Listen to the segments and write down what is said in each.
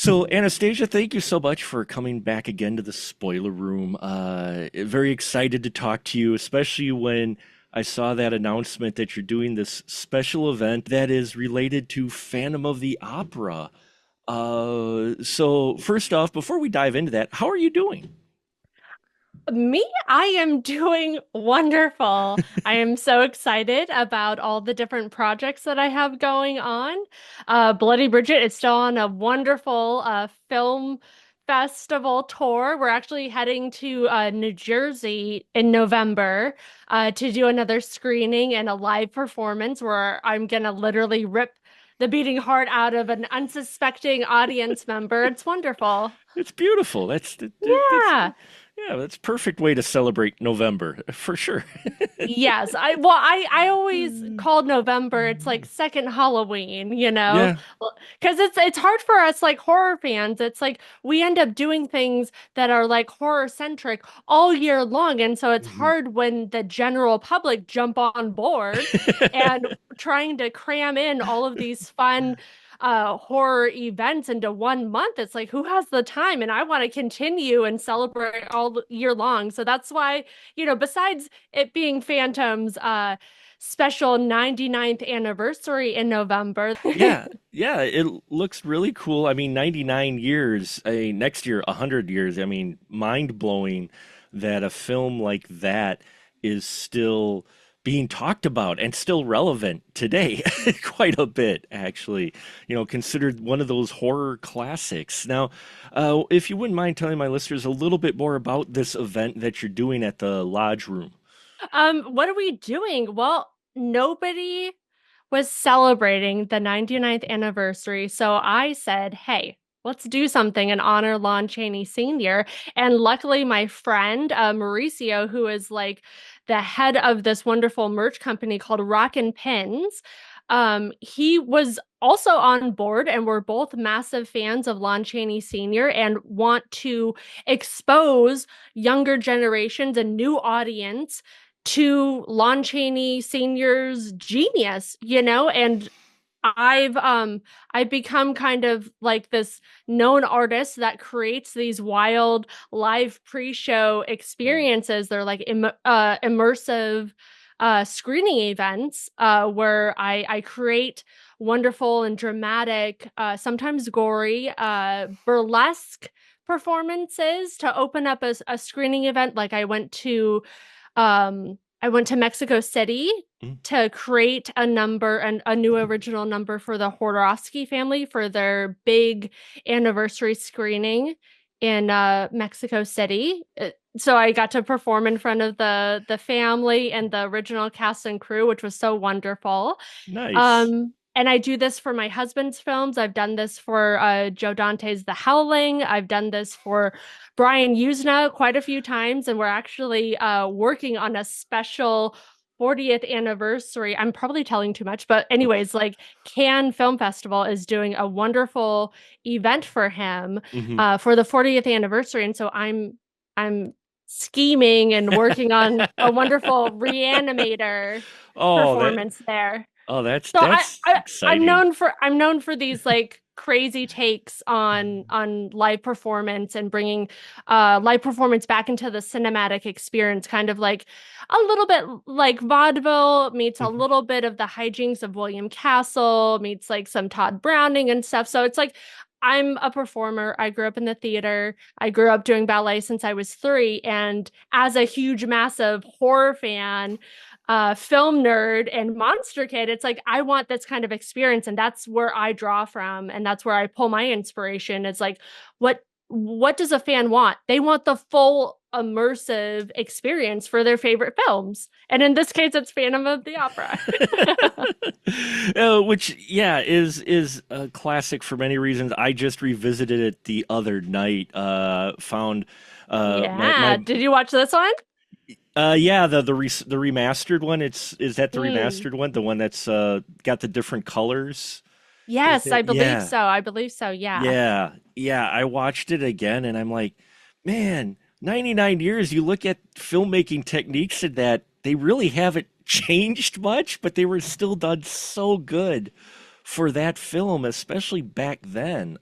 So, Anastasia, thank you so much for coming back again to the spoiler room. Very excited to talk to you, especially when I saw that announcement that you're doing this special event that is related to Phantom of the Opera. So first off, before we dive into that, how are you doing? Me, I am doing wonderful. I am so excited about all the different projects that I have going on. Bloody Bridget is still on a wonderful film festival tour. We're actually heading to New Jersey in November to do another screening and a live performance where I'm gonna literally rip the beating heart out of an unsuspecting audience member. It's wonderful. It's beautiful. That's Yeah. yeah, that's perfect way to celebrate November for sure. Yes, I always called November, it's like second Halloween, Yeah. because it's hard for us like horror fans. It's like we end up doing things that are like horror centric all year long, and so it's Mhm. hard when the general public jump on board and trying to cram in all of these fun horror events into 1 month. It's like who has the time? And I want to continue and celebrate all year long. So that's why, besides it being Phantom's special 99th anniversary in November. Yeah, yeah, it looks really cool. I mean, 99 years, next year, 100 years. I mean, mind-blowing that a film like that is still being talked about and still relevant today, quite a bit, actually. Considered one of those horror classics. Now, if you wouldn't mind telling my listeners a little bit more about this event that you're doing at the Lodge Room. What are we doing? Well, nobody was celebrating the 99th anniversary. So I said, hey, let's do something and honor Lon Chaney Sr. And luckily, my friend, Mauricio, who is like the head of this wonderful merch company called Rockin' Pins, he was also on board, and we're both massive fans of Lon Chaney Sr. and want to expose younger generations and new audience to Lon Chaney Sr.'s genius, and I've become kind of like this known artist that creates these wild live pre-show experiences. They're like immersive screening events where I create wonderful and dramatic, sometimes gory, burlesque performances to open up a screening event. Like I went to Mexico City Mm, to create a number and a new original number for the Hodorowski family for their big anniversary screening in Mexico City. So I got to perform in front of the family and the original cast and crew, which was so wonderful. nice. And I do this for my husband's films. I've done this for Joe Dante's The Howling. I've done this for Brian Usna quite a few times, and we're actually working on a special 40th anniversary. I'm probably telling too much, but anyways, like Cannes Film Festival is doing a wonderful event for him Hmm. for the 40th anniversary, and so I'm scheming and working on a wonderful reanimator Oh, performance there. oh, that's So that's exciting. I'm known for these like crazy takes on live performance and bringing live performance back into the cinematic experience, kind of like a little bit like vaudeville meets a Mhm. little bit of the hijinks of William Castle meets like some Todd Browning and stuff. So it's like I'm a performer. I grew up in the theater. I grew up doing ballet since I was 3, and as a huge massive horror fan, film nerd and monster kid, it's like I want this kind of experience, and that's where I draw from, and that's where I pull my inspiration. It's like what does a fan want? They want the full immersive experience for their favorite films, and in this case, it's Phantom of the Opera. Which, yeah, is a classic for many reasons. I just revisited it the other night. Found my Yeah, did you watch this one? yeah, the remastered one. Is that the Mm. remastered one? The one that's got the different colors? Is Yes, it? I believe Yeah. so. I believe so. Yeah. Yeah, yeah, I watched it again and I'm like, man, 99 years, you look at filmmaking techniques in that they really haven't changed much, but they were still done so good for that film, especially back then.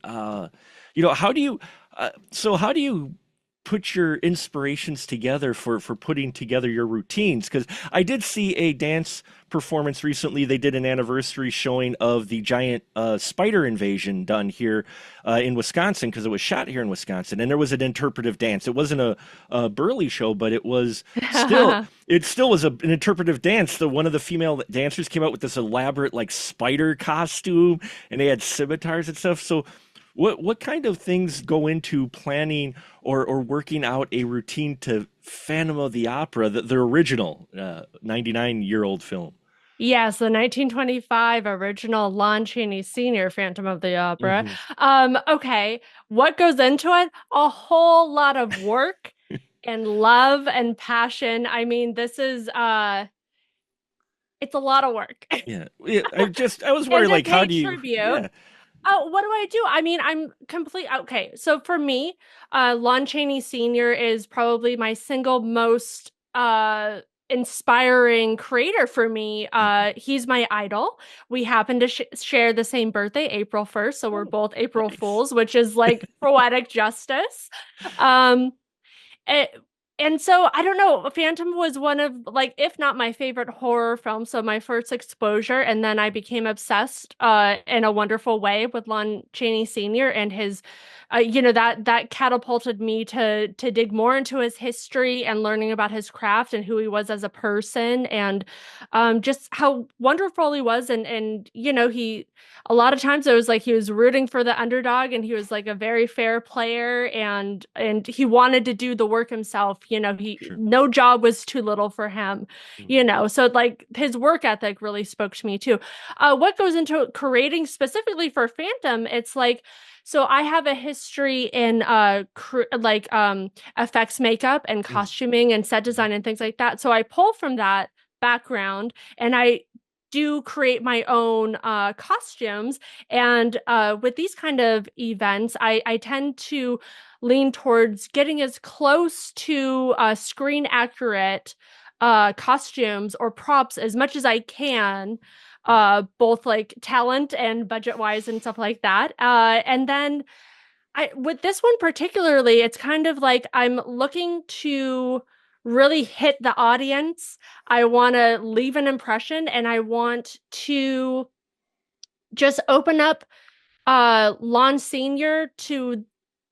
how do you how do you put your inspirations together for putting together your routines? Because I did see a dance performance recently. They did an anniversary showing of the giant spider invasion done here in Wisconsin, because it was shot here in Wisconsin, and there was an interpretive dance. It wasn't a burley show, but it still was an interpretive dance. One of the female dancers came out with this elaborate like spider costume, and they had scimitars and stuff. So what kind of things go into planning or working out a routine to Phantom of the Opera, the original 99-year-old film? Yes, the 1925 original Lon Chaney Sr. Phantom of the Opera. Hmm. Okay, what goes into it? A whole lot of work and love and passion. I mean, this is it's a lot of work. Yeah, yeah. I was And worried, to like, how pay do you? tribute. Yeah. Oh, what do I do? I mean, I'm complete. Okay, so for me, Lon Chaney Sr. is probably my single most inspiring creator for me. Hmm. He's my idol. We happen to share the same birthday, April 1st, so we're Oh, both April nice. Fools, which is like poetic justice. Um, it, and so I don't know, Phantom was one of like if not my favorite horror film, so my first exposure, and then I became obsessed in a wonderful way with Lon Chaney Sr. and his that catapulted me to dig more into his history and learning about his craft and who he was as a person and just how wonderful he was and he a lot of times it was like he was rooting for the underdog and he was like a very fair player and he wanted to do the work himself. He Sure. no job was too little for him. Hmm. So like his work ethic really spoke to me too. What goes into creating specifically for Phantom, it's like so I have a history in effects makeup and costuming and set Hmm. design and things like that. So I pull from that background and I do create my own costumes. And with these kind of events, I tend to lean towards getting as close to screen accurate costumes or props as much as I can, both like talent and budget wise and stuff like that. And then with this one particularly, it's kind of like I'm looking to really hit the audience. I want to leave an impression and I want to just open up Lon Senior to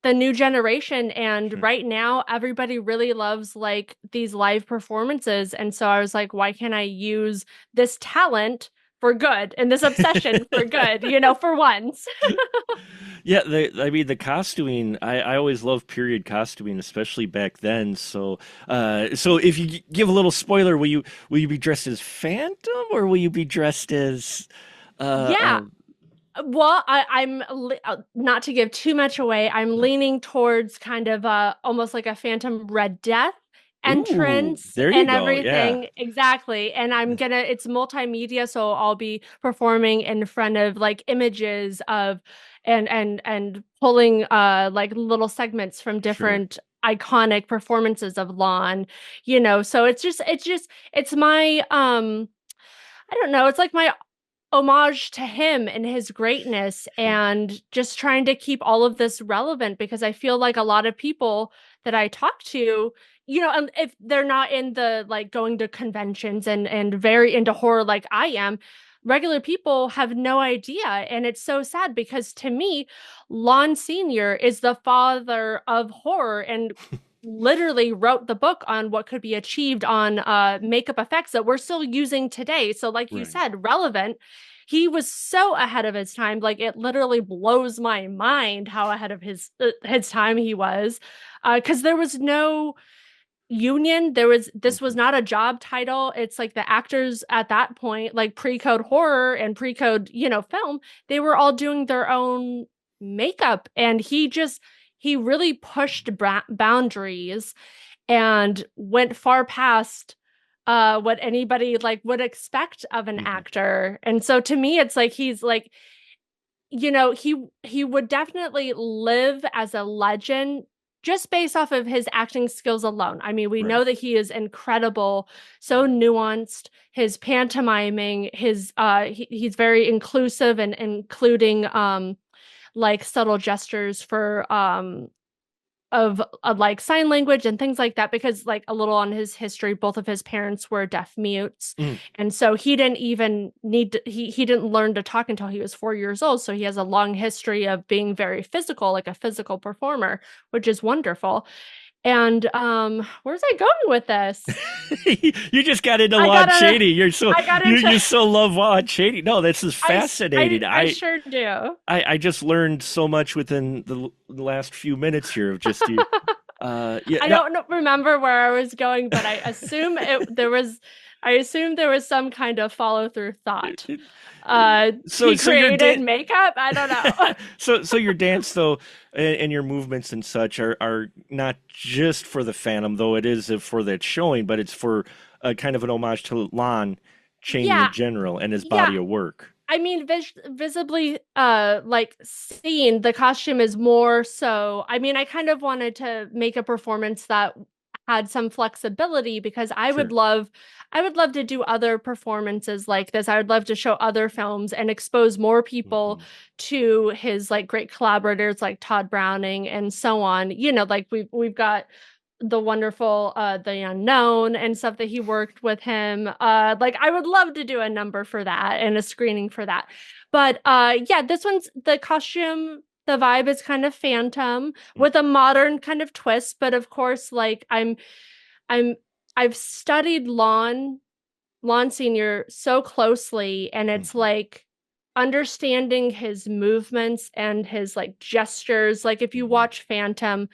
the new generation. And Sure. right now, everybody really loves like these live performances. And so I was like, why can't I use this talent for good and this obsession for good, for once? Yeah, I mean the costuming. I always loved period costuming, especially back then. So if you give a little spoiler, will you be dressed as Phantom or will you be dressed as uh, Yeah. uh Well, not to give too much away. I'm no. leaning towards kind of almost like a Phantom Red Death Ooh, entrance there you and go. Yeah. everything. Exactly. And it's multimedia, so I'll be performing in front of like images of and pulling like little segments from Sure. different iconic performances of Lon, so it's my I don't know, it's like my homage to him and his greatness Sure. and just trying to keep all of this relevant because I feel like a lot of people that I talk to, and if they're not in the like going to conventions and very into horror like I am, regular people have no idea. And it's so sad because to me, Lon Sr. is the father of horror and literally wrote the book on what could be achieved on makeup effects that we're still using today. So, like you Right. said, relevant. He was so ahead of his time. Like it literally blows my mind how ahead of his time he was, because there was no union. This was Hmm. not a job title. It's like the actors at that point, like pre-code horror and pre-code, film, they were all doing their own makeup, and he really pushed boundaries and went far past what anybody like would expect of an Hmm. actor. And so to me it's like he's like he would definitely live as a legend just based off of his acting skills alone. I mean, we Right. know that he is incredible, so nuanced, his pantomiming, he's very inclusive and including like subtle gestures for of like sign language and things like that, because like a little on his history, both of his parents were deaf mutes, Mm. and so he didn't even need to, he didn't learn to talk until he was 4 years old, so he has a long history of being very physical, like a physical performer, which is wonderful. And where's I going with this? You just got into I Lon gotta Chaney. You're so I got you into you so love Lon Chaney. No, this is I fascinating. I sure do. I just learned so much within the last few minutes here of just you. Yeah. I No, don't remember where I was going, but I assume there was some kind of follow through thought. so He so your created dance. makeup. I don't know. So your dance though, and your movements and such are not just for the Phantom, though it is for that showing, but it's for kind of an homage to Lon Chaney in Yeah, general and his yeah. body of work. I mean, visibly, like seen, the costume is more so. I mean, I kind of wanted to make a performance that had some flexibility, because Sure. I would love to do other performances like this. I would love to show other films and expose more people Hmm. to his like great collaborators like Todd Browning and so on. Like we've got the wonderful The Unknown and stuff that he worked with him. Like I would love to do a number for that and a screening for that. But yeah, this one's the costume, the vibe is kind of Phantom with a modern kind of twist, but of course, like I'm I've studied Lon Senior so closely, and it's Hmm. like understanding his movements and his like gestures. Like if you Hmm. watch Phantom,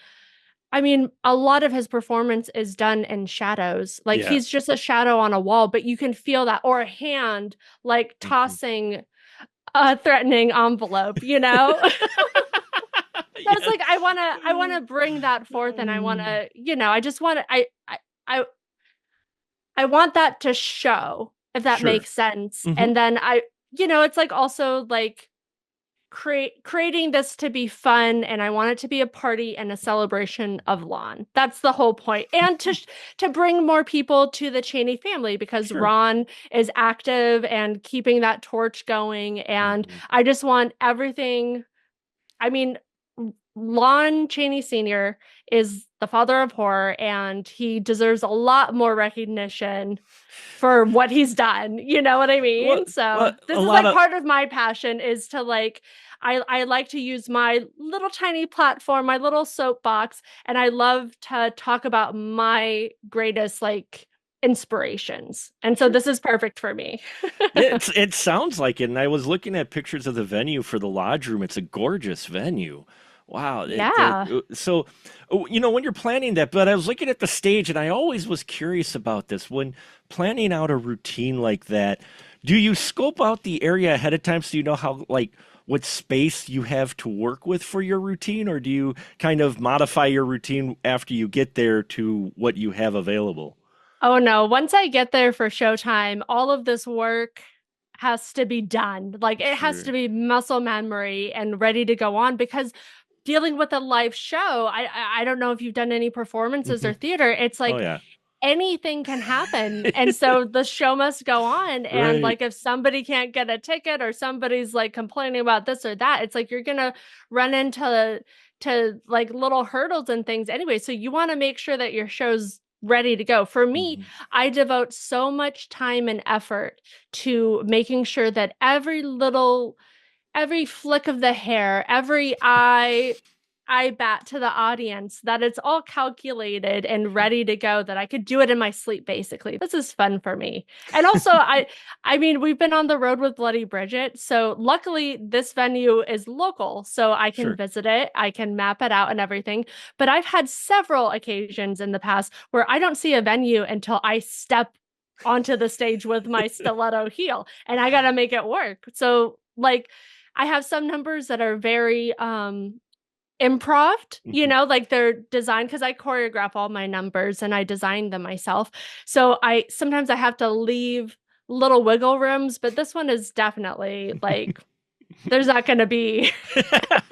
I mean, a lot of his performance is done in shadows. Like Yeah. he's just a shadow on a wall, but you can feel that, or a hand like Hmm. tossing a threatening envelope. So it's Yeah. like I want to bring that forth, and I want to, I just want to I I want that to show, if that Sure. makes sense. Hmm. And then it's like also like creating this to be fun, and I want it to be a party and a celebration of Lon. That's the whole point. And to bring more people to the Cheney family, because Sure. Ron is active and keeping that torch going, and Hmm. I just want everything. I mean, Lon Chaney Sr. is the father of horror, and he deserves a lot more recognition for what he's done. You know what I Well, mean? So well, a this is lot like of part of my passion, is to like I like to use my little tiny platform, my little soapbox, and I love to talk about my greatest like inspirations. And so sure. this is perfect for me. Yeah, it sounds like it. And I was looking at pictures of the venue for the lodge room. It's a gorgeous venue. Wow. Yeah. So, when you're planning that, but I was looking at the stage and I always was curious about this. When planning out a routine like that, do you scope out the area ahead of time so you know how, like, what space you have to work with for your routine, or do you kind of modify your routine after you get there to what you have available? Oh no, once I get there for showtime, all of this work has to be done. Like it has to Sure. be muscle memory and ready to go on, because dealing with a live show, I don't know if you've done any performances Hmm. or theater. It's Oh, like yeah. anything can happen. And so the show must go on. And Right. like if somebody can't get a ticket, or somebody's like complaining about this or that, it's like you're gonna run into to like little hurdles and things anyway. So you want to make sure that your show's ready to go. For me, Hmm. I devote so much time and effort to making sure that every flick of the hair, every eye bat to the audience, that it's all calculated and Sure. ready to go, that I could do it in my sleep basically. This is fun for me. And also I mean, we've been on the road with Bloody Bridget, so luckily this venue is local, so I can Sure. visit it, I can map it out and everything. But I've had several occasions in the past where I don't see a venue until I step onto the stage with my stiletto heel, and I got to make it work. So like I have some numbers that are very improv, Mhm. like they're designed, because I choreograph all my numbers and I design them myself. So I sometimes I have to leave little wiggle rooms, but this one is definitely like there's not going to be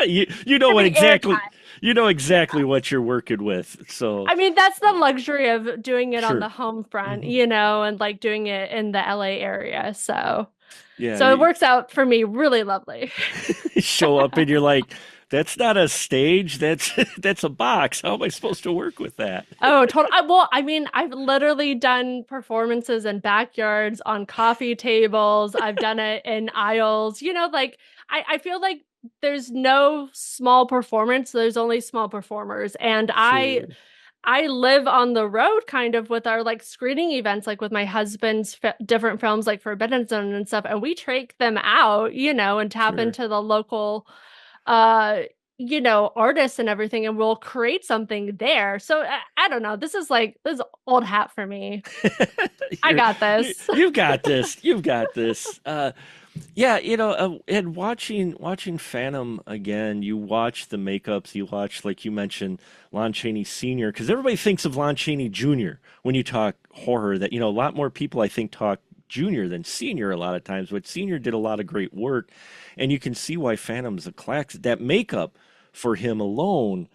You know gonna what be airtime. exactly you know Yeah. exactly what you're working with. So I mean, that's the luxury of doing it on the sure. home front, Hmm. and like doing it in the LA area. So Yeah. so it works out for me really lovely. show up and you're like, that's not a stage, that's that's a box. How am I supposed to work with that? Oh, totally. Well, I mean, I've literally done performances in backyards, on coffee tables. I've done it in aisles. Like I feel like there's no small performance. There's only small performers. And I Sure, I live on the road kind of with our like screening events, like with my husband's different films like Forbidden Zone and stuff. And we take them out, and tap sure. into the local uh artists and everything, and we'll create something there. So I don't know. This is old hat for me. I You're, got this. you've got this. You've got this. Yeah, and watching Phantom again, you watch the makeups, you watch, like you mentioned, Lon Chaney Sr., because everybody thinks of Lon Chaney Jr. when you talk horror, that, a lot more people, I think, talk Junior than Senior a lot of times, but Senior did a lot of great work, and you can see why Phantom's a classic. That makeup for him alone,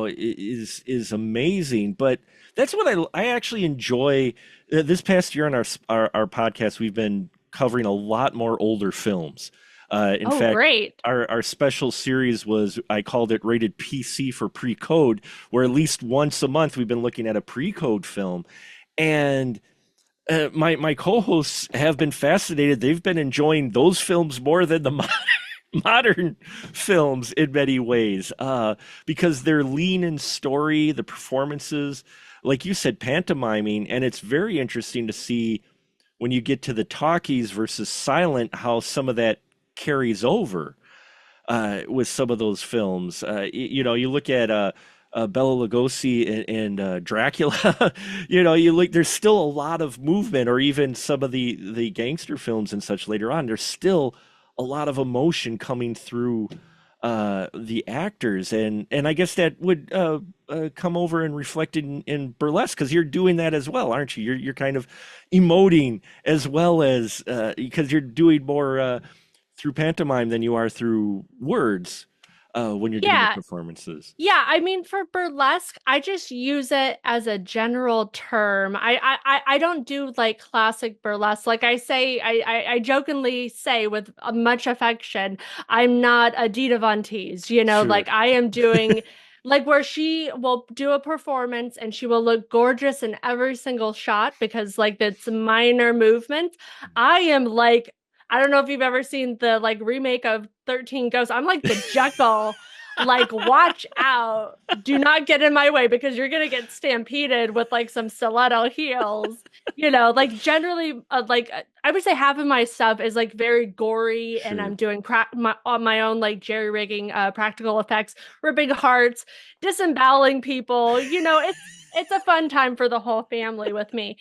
is amazing. But that's what I actually enjoy. This past year on our podcast, we've been covering a lot more older films. In Oh, fact, great. our special series was, I called it Rated PC for Pre-Code, where at least once a month we've been looking at a pre-code film. And my co-hosts have been fascinated. They've been enjoying those films more than the modern films in many ways, because they're lean in story, the performances, like you said, pantomiming, and it's very interesting to see when you get to the talkies versus silent, how some of that carries over with some of those films. You look at Bela Lugosi and Dracula. You look. There's still a lot of movement, or even some of the gangster films and such later on. There's still a lot of emotion coming through the actors, and I guess that would come over and reflect in burlesque, because you're doing that as well, aren't you? You're kind of emoting as well, as because you're doing more through pantomime than you are through words when you're doing the Yeah. performances. Yeah, I mean, for burlesque, I just use it as a general term. I don't do like classic burlesque. Like I jokingly say with much affection, I'm not Adita Von Teese, Sure. like I am doing like where she will do a performance and she will look gorgeous in every single shot because like it's minor movements. I am like, I don't know if you've ever seen the like remake of 13 Ghosts. I'm like the Jekyll, like watch out, do not get in my way because you're gonna get stampeded with like some stiletto heels. Like generally, I would say half of my stuff is like very gory, and I'm Sure. doing on my own like jerry rigging practical effects, ripping hearts, disemboweling people. It's a fun time for the whole family with me.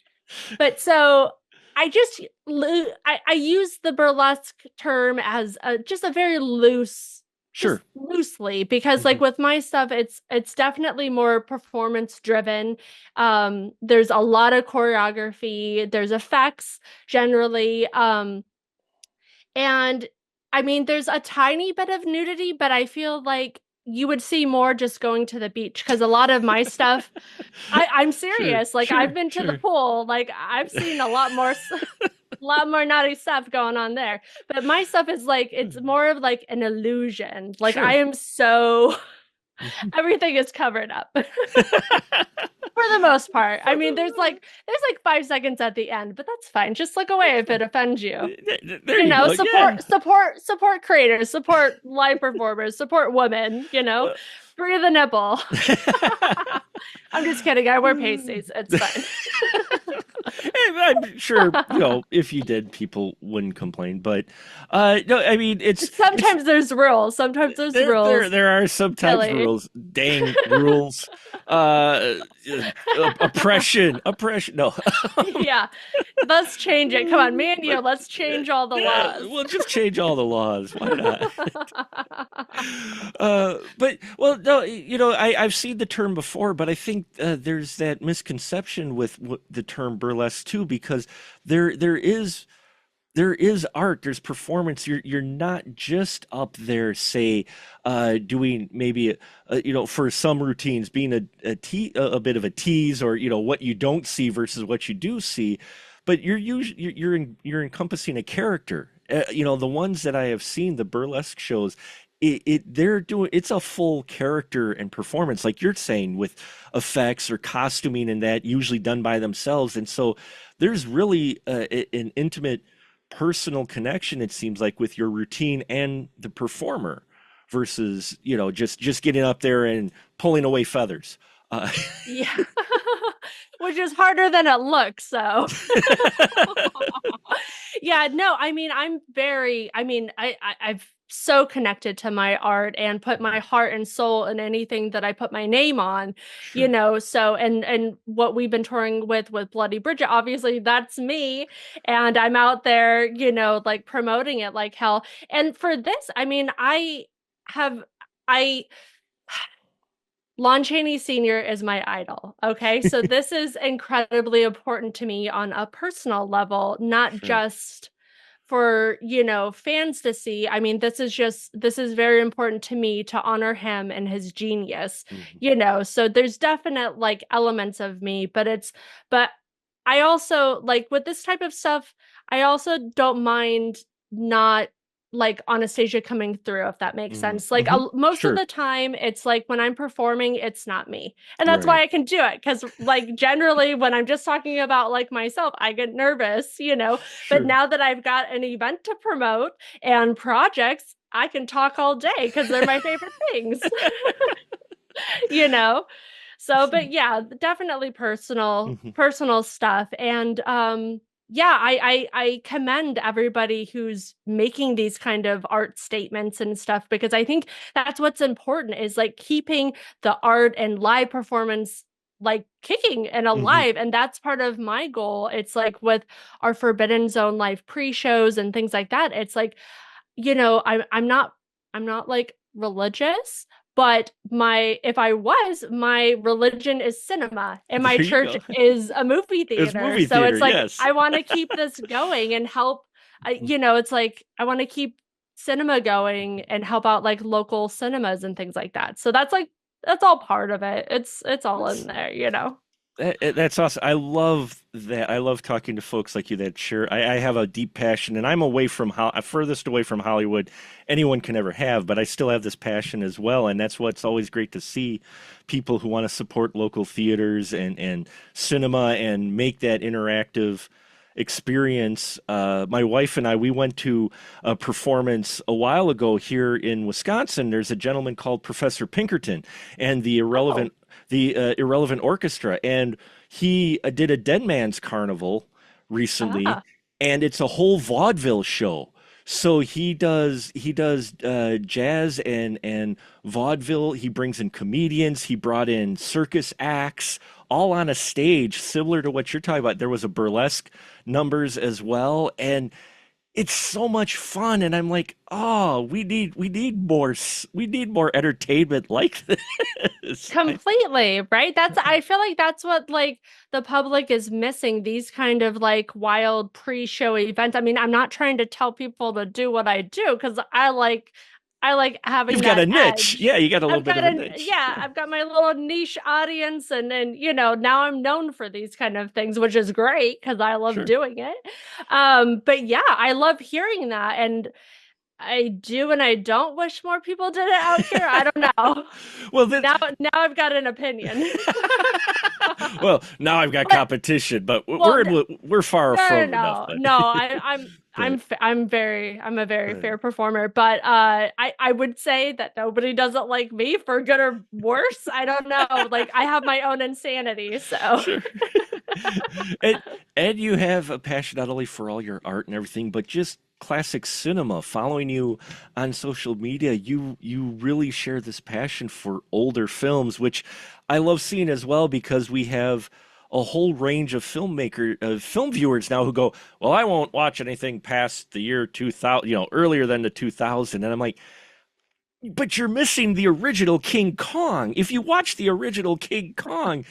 But so I just I use the burlesque term as just a very just Sure. loosely, because like Mhm. with my stuff it's definitely more performance driven. There's a lot of choreography, there's effects generally, and I mean there's a tiny bit of nudity, but I feel like you would see more just going to the beach because a lot of my stuff, I'm Sure. serious. Like I've Sure. been to the Sure. pool. Like I've seen a lot more a lot more naughty stuff going on there. But my stuff is like it's more of like an illusion. Like I Sure. am so Mhm. everything is covered up for the most part. I mean, there's like 5 seconds at the end, but that's fine. Just look away if it offends you. There you go. Yeah. Support creators, support live performers, support women, Well, free the nipple. I'm just kidding. I wear pasties. It's fine. And I'm sure, if you did, people wouldn't complain. But no, I mean, it's Sometimes there's rules. Sometimes there's rules. there are sometimes Silly. rules, dang rules, uh, oppression. No, Yeah. Let's change it. Come on, me and you, let's change all the yeah, laws. we'll just change all the laws. Why not? But well, no, I've seen the term before, but I think there's that misconception with the term burlesque too, because there is art, there's performance. You're not just up there, say, doing maybe for some routines being a bit of a tease, or what you don't see versus what you do see, but you're encompassing a character the ones that I have seen, the burlesque shows, they're doing it's a full character and performance, like you're saying, with effects or costuming and that usually done by themselves. And so there's really an intimate personal connection, it seems like, with your routine and the performer versus, just getting up there and pulling away feathers. Uh, Yeah. Which is harder than it looks, so. Yeah, no, I mean, I've so connected to my art and put my heart and soul in anything that I put my name on, sure. so and what we've been touring with Bloody Bridget, obviously that's me, and I'm out there, like promoting it like hell. And for this, I mean, have I Lon Chaney Sr. is my idol. Okay. So this is incredibly important to me on a personal level, not Sure. just for, fans to see. I mean, this is very important to me to honor him and his genius, Mhm. So there's definite like elements of me, but I also like with this type of stuff, I also don't mind not like Anastasia coming through, if that makes Mhm. sense. Like Mhm. most of Sure. the time, it's like when I'm performing, it's not me. And that's Right. why I can do it. Cause like generally when I'm just talking about like myself, I get nervous, but Sure. now that I've got an event to promote and projects, I can talk all day because they're my favorite things, you know? So, but yeah, definitely Mhm. personal stuff. And yeah, I commend everybody who's making these kind of art statements and stuff because I think that's what's important is like keeping the art and live performance like kicking and Mhm. alive. And that's part of my goal. It's like with our Forbidden Zone live pre-shows and things like that. It's like I'm not like religious, but my if I was, my religion is cinema and my There you church go. is a movie It's theater. movie So theater, it's like yes. I want to keep this going and help it's like I want to keep cinema going and help out like local cinemas and things like that. So that's all part of it. It's all in That's there. that's awesome. I love that. I love talking to folks like you that share. I have a deep passion, and I'm away from furthest away from Hollywood anyone can ever have, but I still have this passion as well, and that's what's always great to see people who want to support local theaters and cinema and make that interactive experience. My wife and I, we went to a performance a while ago here in Wisconsin. There's a gentleman called Professor Pinkerton and Oh, the Irrelevant Orchestra, and he did a Dead Man's Carnival recently, ah, and it's a whole vaudeville show. So he does jazz and vaudeville. He brings in comedians. He brought in circus acts, all on a stage, similar to what you're talking about. There was a burlesque numbers as well, and it's so much fun. And I'm like, oh, we need more entertainment like this. completely, right? I feel like that's what like the public is missing, these kind of like wild pre-show events. I mean, I'm not trying to tell people to do what I do because I like having You've got a that niche, edge. yeah. You got a little bit of a niche, Yeah, I've got my little niche audience and now I'm known for these kind of things, which is great because I love sure. doing it. But yeah, I love hearing that and I do and I don't wish more people did it out here. I don't know. Well, then, Now I've got an opinion. well, now I've got But competition, but well, we're far no, from enough. no, But no. but I'm a very uh, fair performer, but I would say that nobody doesn't like me for good or worse. I don't know. Like I have my own insanity, so. sure. and and you have a passion not only for all your art and everything, but just classic cinema. Following you on social media, you really share this passion for older films, which I love seeing as well because we have a whole range of film viewers now who go, well, I won't watch anything past the year 2000, earlier than the 2000. And I'm like, but you're missing the original King Kong. If you watch the original King Kong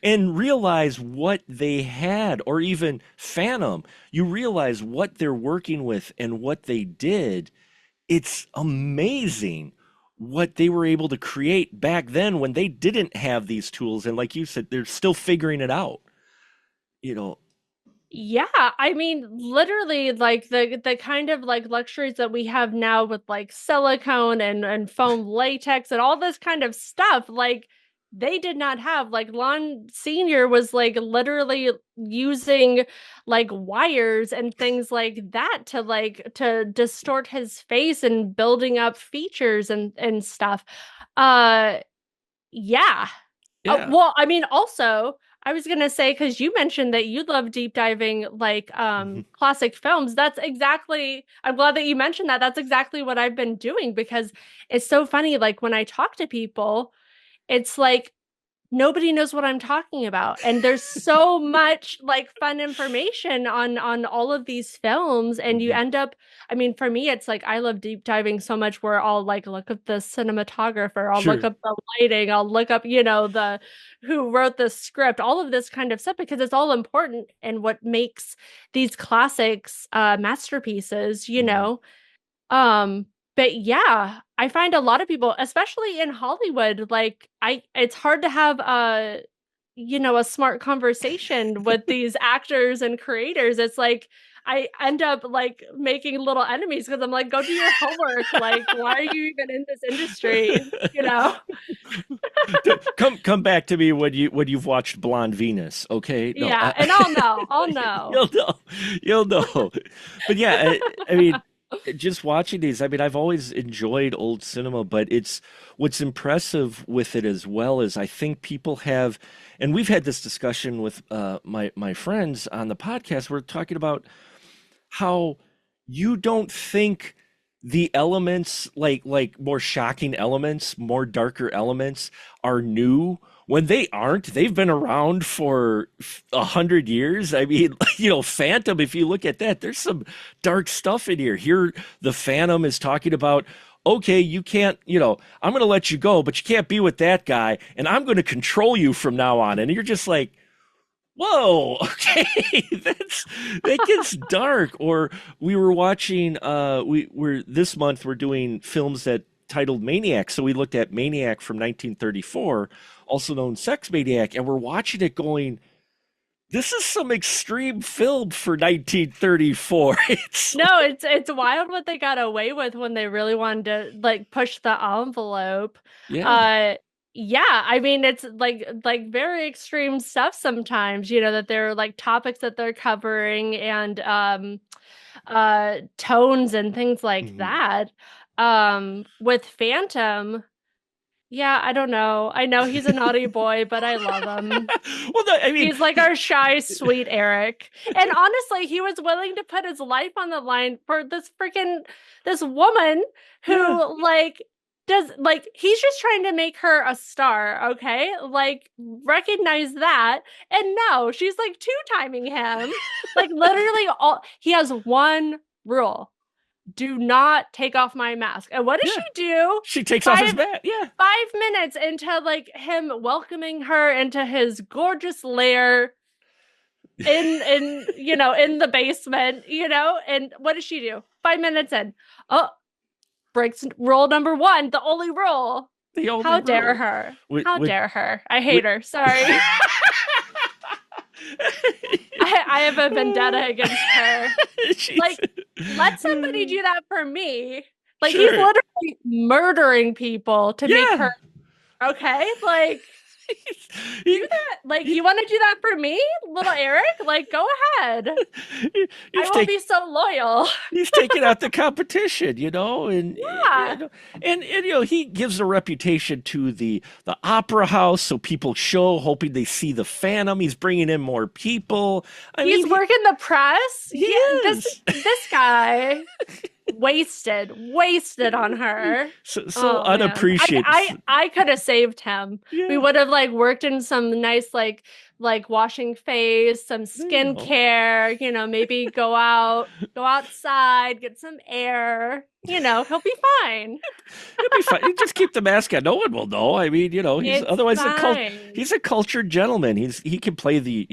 and realize what they had, or even Phantom, you realize what they're working with and what they did. It's amazing what they were able to create back then when they didn't have these tools. And like you said, they're still figuring it out, you know. Yeah, I mean, literally, like the kind of like luxuries that we have now with like silicone and foam latex and all this kind of stuff, like they did not have. Like Lon Senior was like literally using like wires and things like that to distort his face and building up features and stuff. Uh, yeah. Yeah. Well, I mean, also, I was gonna say because you mentioned that you love deep diving like Mhm. classic films. That's exactly. I'm glad that you mentioned that. That's exactly what I've been doing because it's so funny. Like when I talk to people, it's like nobody knows what I'm talking about. And there's so much like fun information on all of these films and you Mhm. end up I mean for me it's like I love deep diving so much where I'll like look up the cinematographer, I'll look Sure. up the lighting, I'll look up, the who wrote the script, all of this kind of stuff because it's all important and what makes these classics masterpieces, you Mhm. know. Um, but yeah, I find a lot of people, especially in Hollywood, like it's hard to have a smart conversation with these actors and creators. It's like I end up like making little enemies because I'm like, go do your homework. Like, why are you even in this industry? You know? Come back to me when you've watched Blonde Venus, okay? No, Yeah, and I'll know. I'll know. you'll know, you'll know. But yeah, I mean, just watching these, I mean, I've always enjoyed old cinema, but it's what's impressive with it as well is I think people have, and we've had this discussion with my friends on the podcast. We're talking about how you don't think the elements like more shocking elements, more darker elements are new when they aren't. They've been around for 100 years. I mean, Phantom, if you look at that, there's some dark stuff in here. Here the Phantom is talking about, okay, you can't, I'm going to let you go, but you can't be with that guy, and I'm going to control you from now on. And you're just like, whoa, okay, that gets dark. Or we were watching we're this month we're doing films that titled Maniac. So we looked at Maniac from 1934, also known Sex Maniac, and we're watching it going, this is some extreme film for 1934. It's No, like, it's wild what they got away with when they really wanted to like push the envelope. yeah. Uh yeah, I mean it's like very extreme stuff sometimes, that they're like topics that they're covering and tones and things like Mhm. that. With Phantom, yeah, I don't know. I know he's a naughty boy, but I love him. Well, no, I mean, He's like our shy, sweet Eric. And honestly, he was willing to put his life on the line for this woman yeah, who like does like he's just trying to make her a star, okay? Like recognize that. And no, she's like two-timing him. Like literally all he has one rule. Do not take off my mask. And what does yeah. she do? She takes off his Five bat. Yeah. 5 minutes into like him welcoming her into his gorgeous lair in the basement, and what does she do? 5 minutes in. Oh, breaks rule number one, the only rule. The only How dare rule. her? With How with dare her? I with. hate her. Sorry. I have a vendetta against her. She's Like, let somebody do that for me. Like, he's sure. literally murdering people to make Yeah. her okay. Like, do He, that. Like, he, you want to do that for me, little Eric? Like, go ahead. I he's will be take so loyal. he's taking out the competition, and Yeah. he gives a reputation to the opera house, so people show hoping they see the Phantom. He's bringing in more people. I He's mean, working the press. he Yeah, this is this guy wasted on her. so Oh man. I unappreciated. I I could have saved him. We Yeah, would have like worked in some nice like washing face, some there you go. skincare, maybe go outside, get some air. He'll be fine. He'll be fine. You just keep the mask on. No one will know. I mean, he's It's otherwise fine. he's a cultured gentleman. He can play he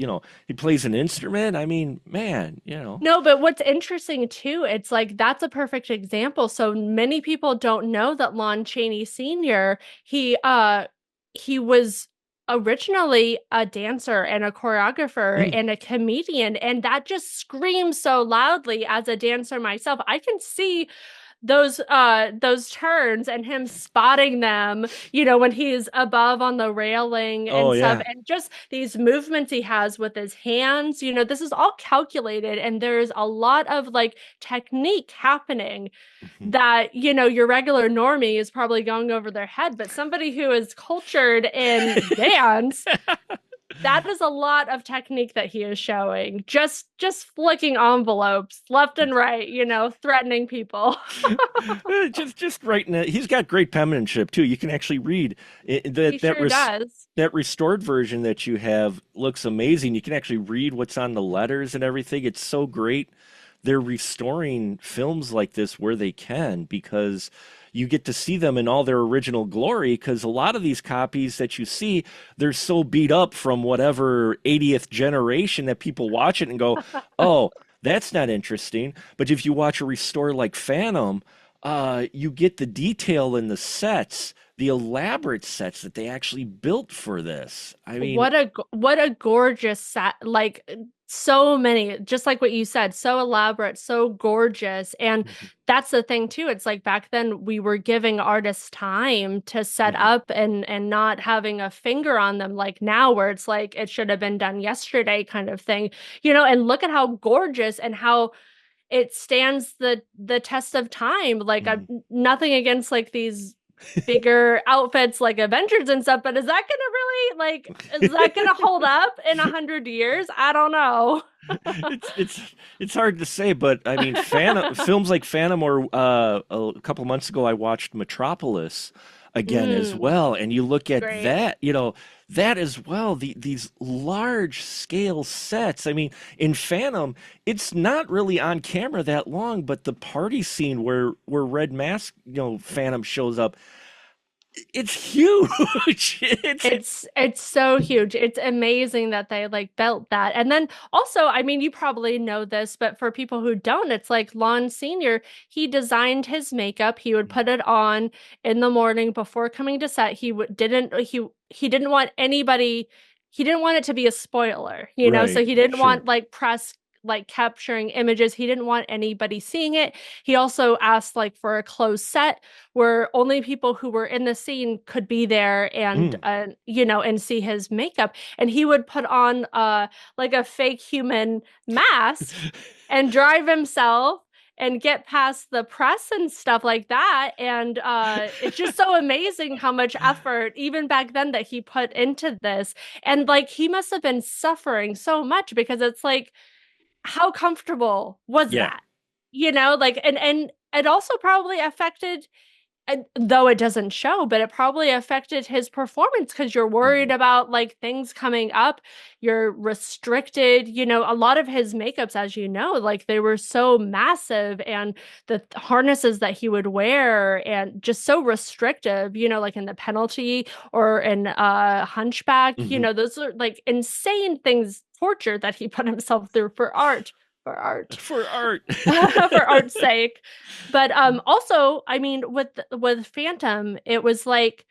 plays an instrument. I mean, man. No, but what's interesting too, it's like that's a perfect example. So many people don't know that Lon Chaney Sr., he was originally a dancer and a choreographer Mm. and a comedian, and that just screams so loudly as a dancer myself. I can see those turns and him spotting them, when he's above on the railing Oh and stuff, yeah. and just these movements he has with his hands. This is all calculated, and there's a lot of like technique happening Mhm. that your regular normie is probably going over their head, but somebody who is cultured in dance, that is a lot of technique that he is showing, just flicking envelopes left and right, threatening people. Just writing it. He's got great penmanship too. You can actually read He sure does. that restored version that you have looks amazing. You can actually read what's on the letters and everything. It's so great. They're restoring films like this where they can, because you get to see them in all their original glory, because a lot of these copies that you see, they're so beat up from whatever 80th generation that people watch it and go, "Oh, that's not interesting." But if you watch a restore like Phantom, you get the detail in the sets, the elaborate sets that they actually built for this. I mean, What a gorgeous set. Like, so many, just like what you said, so elaborate, so gorgeous. And mhm, that's the thing too. It's like back then we were giving artists time to set mhm, up and not having a finger on them like now, where it's like it should have been done yesterday kind of thing. And look at how gorgeous and how it stands the test of time. Like, I'm mhm. nothing against like these bigger outfits like Avengers and stuff, but is that gonna really, like, is that gonna hold up in 100 years? I don't know. It's hard to say, but I mean, Phantom films like Phantom, or a couple months ago I watched Metropolis again as Mm, well, and you look at great. that, that as well, these large scale sets. I mean, in Phantom, it's not really on camera that long, but the party scene where Red Mask, Phantom shows up, it's huge. It's It's so huge. It's amazing that they like built that. And then also, I mean, you probably know this, but for people who don't, it's like Lon Sr., he designed his makeup. He would put it on in the morning before coming to set. He didn't want anybody, he didn't want it to be a spoiler, right, so he didn't sure. want like press like capturing images. He didn't want anybody seeing it. He also asked like for a closed set where only people who were in the scene could be there and Mm. and see his makeup. And he would put on like a fake human mask and drive himself and get past the press and stuff like that. And it's just so amazing how much effort even back then that he put into this. And like he must have been suffering so much, because it's like, how comfortable was Yeah. that? Like, and it also probably affected, and though it doesn't show, but it probably affected his performance, because you're worried Mhm. about like things coming up. You're restricted. A lot of his makeups, as you know, like they were so massive, and the harnesses that he would wear, and just so restrictive, like in the penalty or in Hunchback, Mhm. those are like insane things, torture that he put himself through for art, for art. For art. For art's sake. But also, I mean, with Phantom, it was like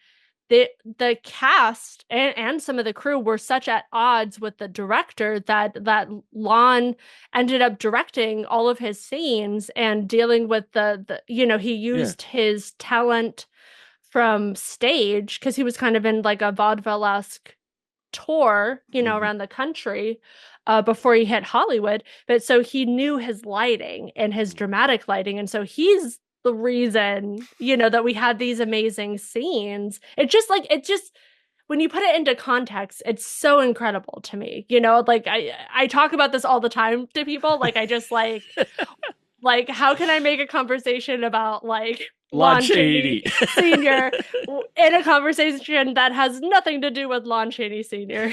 the cast and some of the crew were such at odds with the director that Lon ended up directing all of his scenes and dealing with the he Yeah. used his talent from stage, because he was kind of in like a vaudeville-esque tour, Mhm. around the country before he hit Hollywood. But so he knew his lighting and his dramatic lighting. And so he's the reason, that we had these amazing scenes. When you put it into context, it's so incredible to me. Like I talk about this all the time to people. Like I just like how can I make a conversation about like Lon Lon Chaney Chaney. Sr. In a conversation that has nothing to do with Lon Chaney Sr.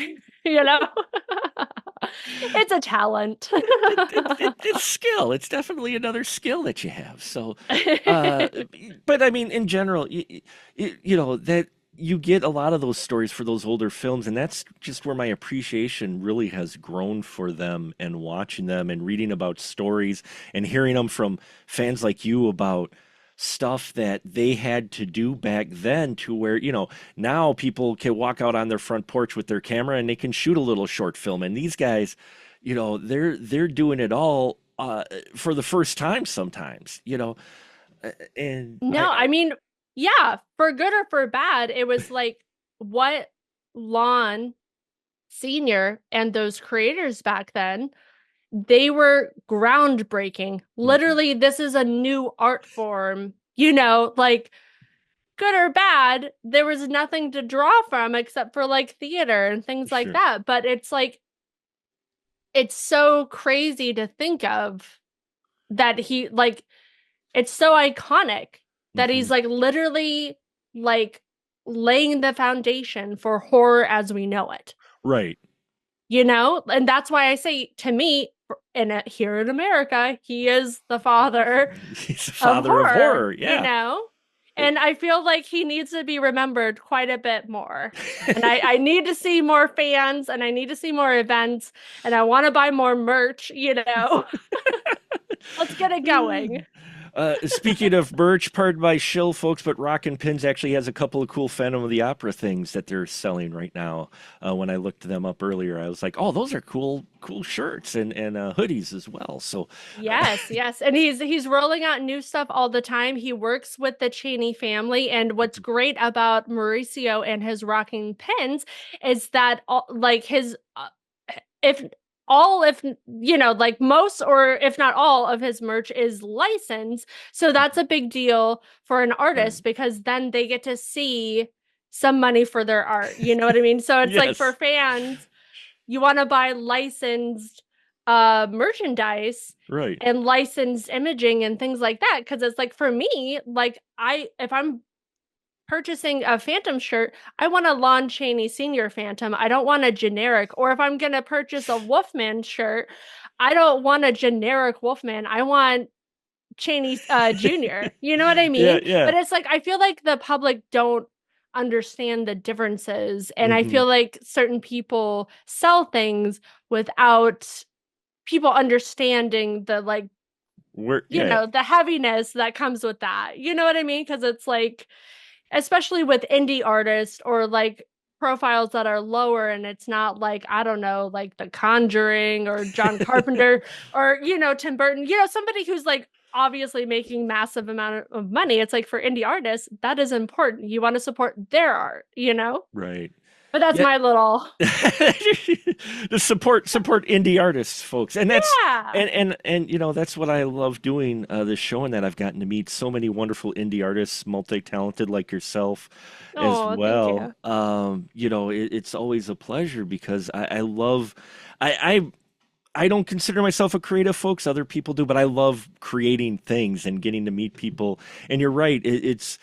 you know? It's a talent. It's skill. It's definitely another skill that you have. So, uh, but I mean, in general, that you get a lot of those stories for those older films, and that's just where my appreciation really has grown for them, and watching them and reading about stories and hearing them from fans like you about stuff that they had to do back then to where, now people can walk out on their front porch with their camera and they can shoot a little short film. And these guys, they're doing it all for the first time sometimes, and No, I mean, yeah, for good or for bad, it was like what Lon Senior and those creators back then, they were groundbreaking. Mhm. Literally, this is a new art form, like good or bad, there was nothing to draw from except for like theater and things like Sure. that. But it's like, it's so crazy to think of that it's so iconic that Hmm. he's like literally like laying the foundation for horror as we know it, Right. And that's why I say to me, here in America, he is the father He's the of father of horror, horror. Yeah. and I feel like he needs to be remembered quite a bit more. And I need to see more fans, and I need to see more events, and I want to buy more merch. Let's get it going. Speaking of merch, pardon my shill, folks, but Rockin' Pins actually has a couple of cool Phantom of the Opera things that they're selling right now. When I looked them up earlier, I was like, "Oh, those are cool shirts and hoodies as well." So, Yes, yes. And he's rolling out new stuff all the time. He works with the Cheney family, and what's great about Mauricio and his rocking pins is that like his if if like most or if not all of his merch is licensed. So that's a big deal for an right. artist because then they get to see some money for their art. You know what I mean? So it's like for Yes. fans, you want to buy licensed merchandise Right. and licensed imaging and things like that because it's like for me, like if I'm purchasing a Phantom shirt, I want a Lon Chaney Senior Phantom. I don't want a generic. Or if I'm gonna purchase a Wolfman shirt, I don't want a generic Wolfman. I want Chaney Junior. You know what I Yeah. mean? Yeah. But it's like I feel like the public don't understand the differences, and I Hmm. feel like certain people sell things without people understanding the Yeah. the heaviness that comes with that. You know what I mean? Because it's like especially with indie artists or like profiles that are lower and it's not like I don't know like The Conjuring or John Carpenter or Tim Burton, somebody who's like obviously making massive amount of money. It's like for indie artists that is important. You want to support their art. Right. But that's Yeah. my little The support indie artists, folks, and that's yeah. that's what I love doing this show, and that I've gotten to meet so many wonderful indie artists, multi-talented like yourself, as Oh, thank well. you. It's always a pleasure because I love I I don't consider myself a creative, folks. Other people do, but I love creating things and getting to meet people. And you're right. It's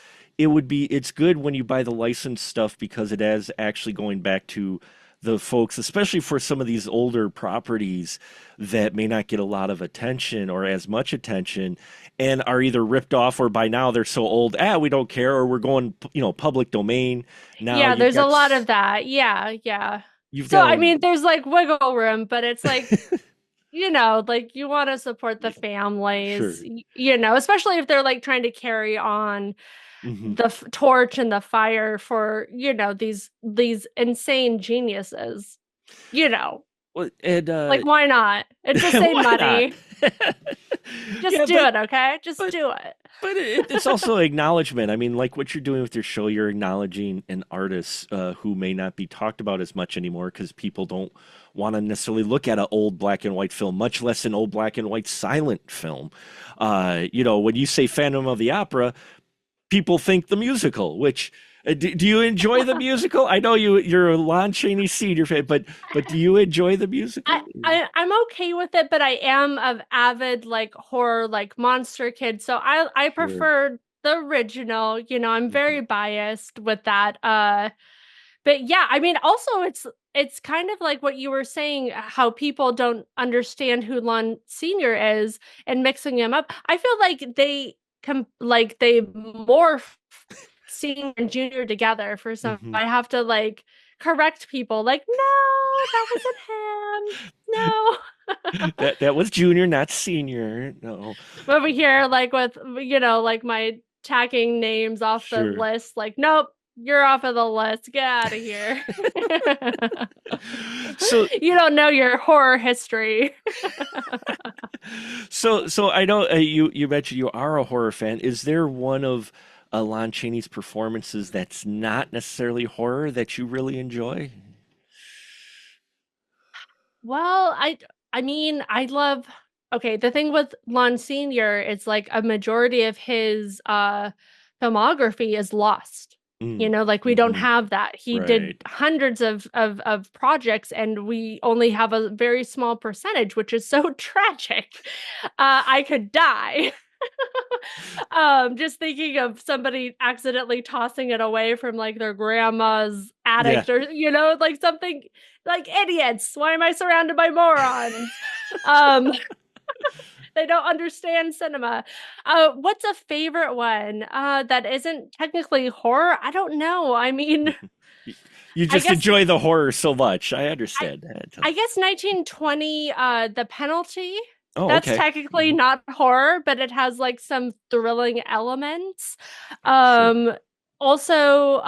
good when you buy the licensed stuff because it is actually going back to the folks, especially for some of these older properties that may not get a lot of attention or as much attention and are either ripped off or by now they're so old, we don't care, or we're going, public domain. Now Yeah, there's a lot of that. Yeah, yeah. you've So got I a, mean there's like wiggle room, but it's like like you want to support the families, sure. especially if they're like trying to carry on Hmm. the torch and the fire for, these insane geniuses, you know. Well, and Like why not? It's the same why not? money. Just Yeah, do it, okay? Just but do it. but it's also acknowledgement. I mean, like what you're doing with your show, you're acknowledging an artist who may not be talked about as much anymore because people don't want to necessarily look at an old black and white film, much less an old black and white silent film. When you say Phantom of the Opera, people think the musical, which do you enjoy the musical? I know you're a Lon Chaney Senior fan, but do you enjoy the I, musical? I'm okay with it, but I am of avid like horror, like monster kid. So I Sure. prefer the original. I'm Mhm. very biased with that. But yeah, I mean, also it's kind of like what you were saying, how people don't understand who Lon Senior is and mixing him up. I feel like they morph Senior and Junior together for some. Mhm. I have to like correct people, like, no, that wasn't him. No. That was Junior, not Senior. No. Over here, like with like my tacking names off the Sure. list. Like, nope, you're off of the list. Get out of here. So You don't know your horror history. so I know you mentioned you are a horror fan. Is there one of Lon Chaney's performances that's not necessarily horror that you really enjoy? Well, I mean, I love okay, the thing with Lon Senior is like a majority of his filmography is lost. You Mm. know, like we don't Hmm. have that. He did Right. hundreds of projects and we only have a very small percentage, which is so tragic. I could die. Just thinking of somebody accidentally tossing it away from like their grandma's Yeah. attic or like something like idiots. Why am I surrounded by morons? Um, they don't understand cinema. What's a favorite one? That isn't technically horror? I don't know. I mean, Y- You I just guess enjoy the horror so much. I I understand that. I guess 1920, The Penalty. Oh, That's okay. technically Hmm. not horror, but it has like some thrilling elements. Sure. Um, also,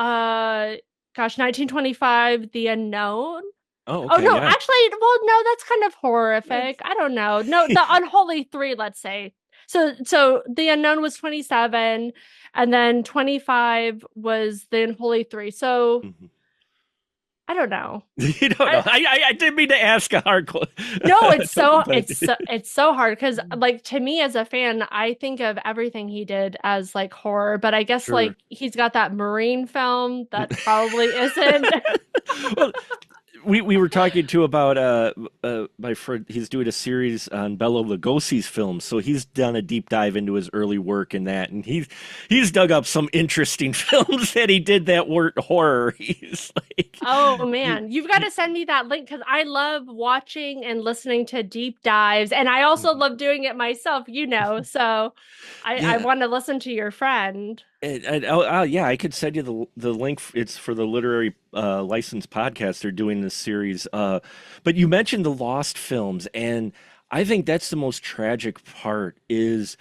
gosh, 1925, The Unknown. Oh, Oh okay. no, Yeah. actually, well, no, that's kind of That's- horrific. I don't know. No, The Unholy Three, let's say. So The Unknown was 27, and then 25 was The Unholy Three. So Mhm. I don't know. You don't know. I, I didn't mean to ask a hard question, No, it's so but it's so it's so hard because like to me as a fan, I think of everything he did as like horror, but I guess sure. like he's got that Marine film that probably isn't. Well, we were talking too about my friend. He's doing a series on Bela Lugosi's films, so he's done a deep dive into his early work in that, and he's dug up some interesting films that he did that weren't horror. He's like, Oh he, man, you've got to send me that link because I love watching and listening to deep dives, and I also love doing it myself, So I yeah. want to listen to your friend. Yeah, I could send you the link. It's for the literary license podcast. They're doing this series. But you mentioned the lost films, and I think that's the most tragic part. Is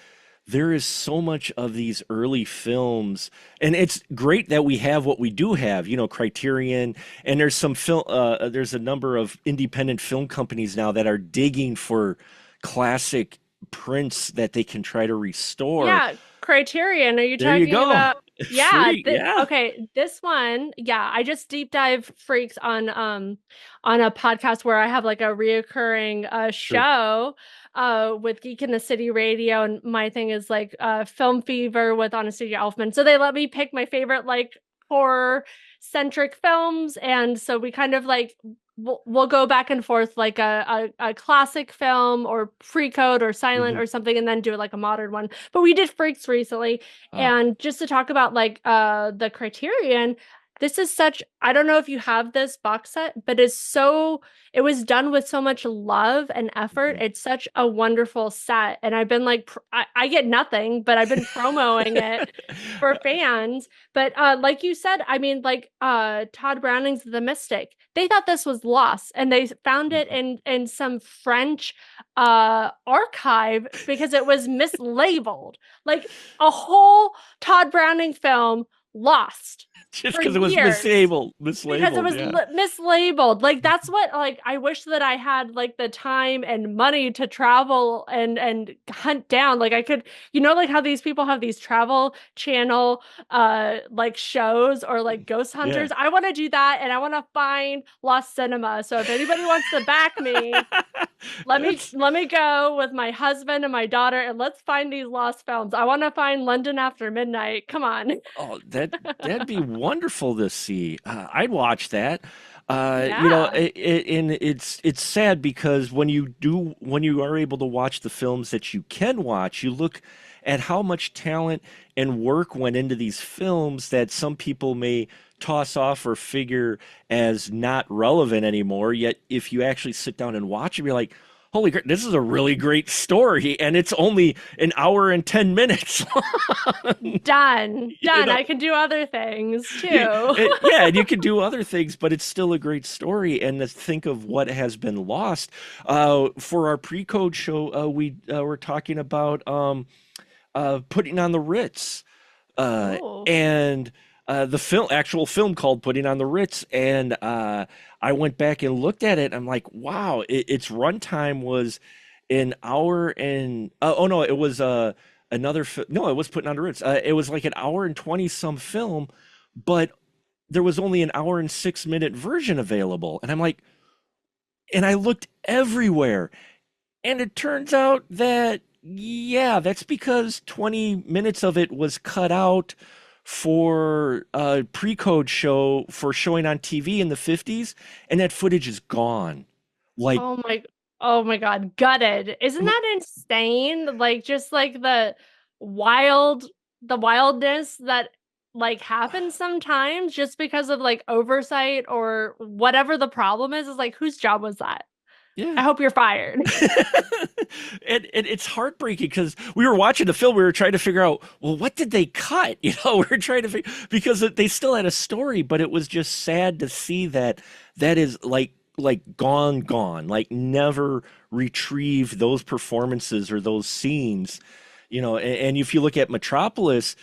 there is so much of these early films, and it's great that we have what we do have. Criterion, and there's some film. There's a number of independent film companies now that are digging for classic prints that they can try to restore. Yeah, Criterion. Are you There you talking go. about? Yeah, Free, yeah. okay, this one, yeah, I just deep dive freaks on a podcast where I have like a reoccurring Sure. show with Geek in the City Radio, and my thing is like Film Fever with Anastasia Elfman. So they let me pick my favorite like horror centric films, and so we kind of like we'll go back and forth like a classic film or pre-code or silent Hmm. or something and then do like a modern one, but we did freaks recently. Oh, And just to talk about like the Criterion, this is such, I don't know if you have this box set, but it was done with so much love and effort. mhm. It's such a wonderful set, and I've been like I get nothing, but I've been promoting it for fans. But like you said, I mean, like Todd Browning's The Mystic, they thought this was lost and they found it Mhm. in some French archive because it was mislabeled. Like a whole Todd Browning film lost Just for because it was years because it mislabeled, was yeah. mislabeled. Like that's what, like, I wish that I had like the time and money to travel and hunt down, like I could, like how these people have these travel channel like shows or like ghost Yeah. hunters. I want to do that and I want to find lost cinema. So if anybody wants to back me, let me That's let me go with my husband and my daughter and let's find these lost films. I want to find London After Midnight. Come on. oh, that'd be wonderful to see. I'd watch that. Yeah. And it's sad because when you are able to watch the films that you can watch, you look at how much talent and work went into these films that some people may toss off or figure as not relevant anymore. Yet, if you actually sit down and watch it, you're like, holy crap, this is a really great story, and it's only an hour and 10 minutes long. Done. You Done. know, I can do other things too. yeah, and you can do other things, but it's still a great story. And to think of what has been lost. For our pre-code show, we were talking about putting on the Ritz. uh, Oh. and the actual film called Putting on the Ritz, and I went back and looked at it. And I'm like, wow, its runtime was an hour and oh no, it was no, it was Putting on the Ritz. It was like an hour and 20 some film, but there was only an hour and 6 minute version available. And I'm like, and I looked everywhere, and it turns out that, yeah, that's because 20 minutes of it was cut out for a pre-code show for showing on TV in the 50s, and that footage is gone. Like, Oh my, oh my God, gutted. Isn't that insane? Like just like wild, the wildness that like happens sometimes just because of like oversight or whatever the problem is like whose job was that? yeah. I hope you're fired. And it's heartbreaking because we were watching the film, we were trying to figure out, well, what did they cut? We were trying to figure, because they still had a story, but it was just sad to see that that is like gone, like never retrieve those performances or those scenes. And if you look at Metropolis,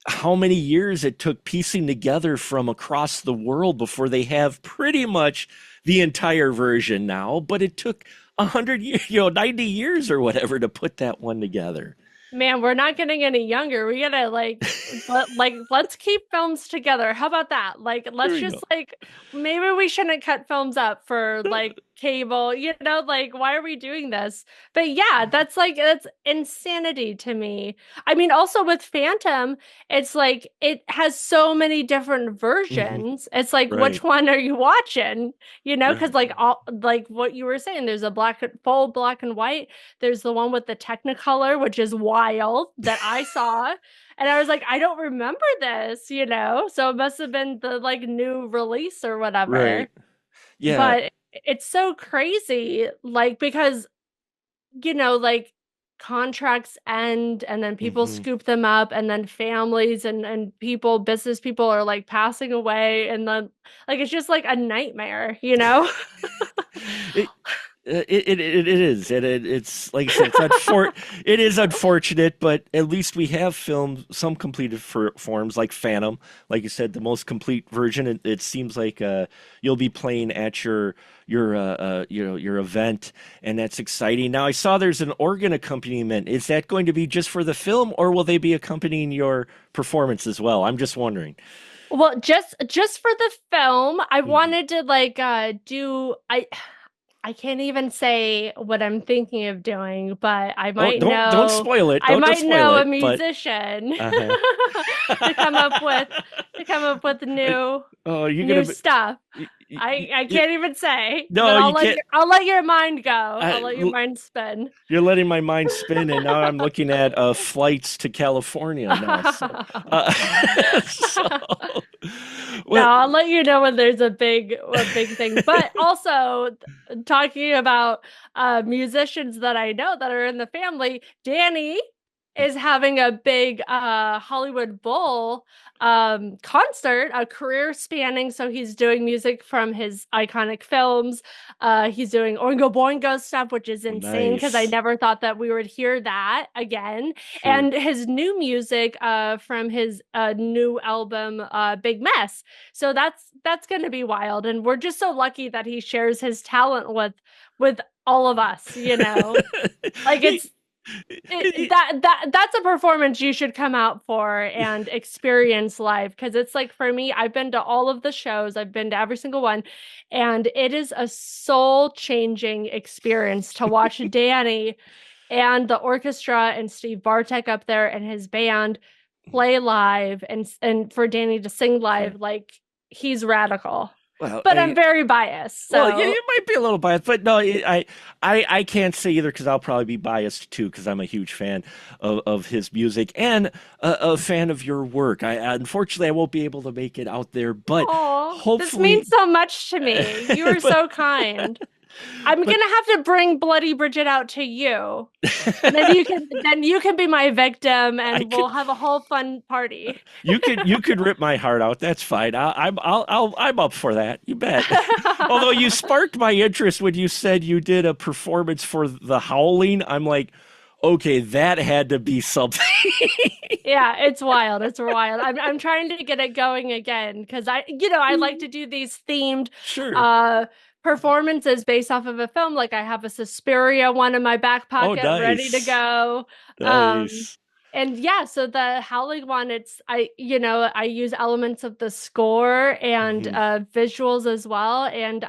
how many years it took piecing together from across the world before they have pretty much the entire version now, but it took 100 years, 90 years or whatever to put that one together. Man, we're not getting any younger. We gotta let's keep films together. How about that? Like There let's we just go. like maybe we shouldn't cut films up for like cable, like why are we doing this? But yeah, that's insanity to me. I mean, also with Phantom, it's like it has so many different Hmm. versions. It's like Right, which one are you watching? Because right, like all like what you were saying, there's a full black and white. There's the one with the Technicolor, which is wild that I saw. And I was like, I don't remember this. So it must have been the like new release or whatever. right. Yeah. But it's so crazy, like, because, like contracts end and then people Hmm. scoop them up and then families and business people are like passing away. And then, like, it's just like a nightmare? It, it is, and it's like I said, it is unfortunate, but at least we have filmed some completed forms like Phantom, like you said, the most complete version. It seems like you'll be playing at your event, and that's exciting. Now I saw there's an organ accompaniment. Is that going to be just for the film, or will they be accompanying your performance as well? I'm just wondering. Well, just for the film, I Mhm. wanted to like do I can't even say what I'm thinking of doing, but Oh, don't spoil it. I Don't might spoil know a it. But musician uh-huh. to come up with new Oh, you're new gonna stuff. y- y- I y- can't even say, but no, you can't. I'll let your mind go. I'll I, let your mind spin. you're letting my mind spin, and now I'm looking at flights to California now. So, uh, so No, well, I'll let you know when there's a big thing. But also talking about musicians that I know that are in the family, Danny is having a big Hollywood Bowl concert, a career spanning. So he's doing music from his iconic films. He's doing Oingo Boingo stuff, which is insane because I nice, never thought that we would hear that again. sure. And his new music from his new album, Big Mess. So that's going to be wild, and we're just so lucky that he shares his talent with all of us. Like He- he- that's a performance you should come out for and experience live because it's like for me, I've been to all of the shows, I've been to every single one, and it is a soul-changing experience to watch Danny and the orchestra and Steve Bartek up there and his band play live and for Danny to sing okay. live, like he's radical. Well, But I'm very biased, well, yeah, so you might be a little biased, but no, I can't say either because I'll probably be biased too because I'm a huge fan of his music and a fan of your work. Unfortunately I won't be able to make it out there, but oh, this means hopefully, so much to me. You are but so kind. I'm but gonna have to bring Bloody Bridget out to you. And then you can be my victim I and we'll could have a whole fun party. you could rip my heart out. That's fine. I'm up for that. You bet. Although you sparked my interest when you said you did a performance for The Howling, I'm like, Okay, that had to be something. Yeah, it's wild. It's wild. I'm trying to get it going again because I like to do these themed Sure. uh performances based off of a film. Like I have a Suspiria one in my back Oh, pocket ready to nice. go. Um Nice. and yeah, so the Howling one, I use elements of the score and Hmm. visuals as well. And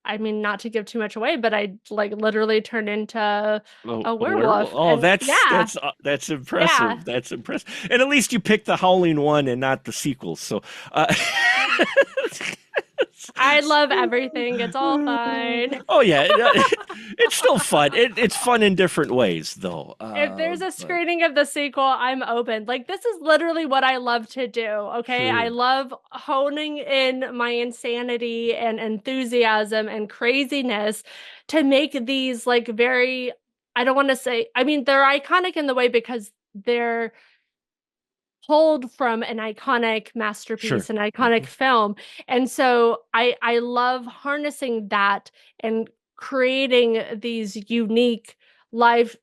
I mean, not to give too much away, but I like literally turned into Oh, a a werewolf. werewolf. Oh, And that's yeah, that's uh, that's yeah. impressive. That's impressive. And at least you picked the Howling one and not the sequels. So, uh, I love everything. It's all fine. oh yeah, it's still fun. It's fun in different ways, though. If there's a But screening of the sequel, I'm open. Like, this is literally what I love to do. Okay. I sure, love honing in my insanity and enthusiasm and craziness to make these, like, very, I don't want to say, I mean, they're iconic in the way because they're pulled from an iconic sure. masterpiece, an iconic Hmm. film. And so I love harnessing that and creating these unique live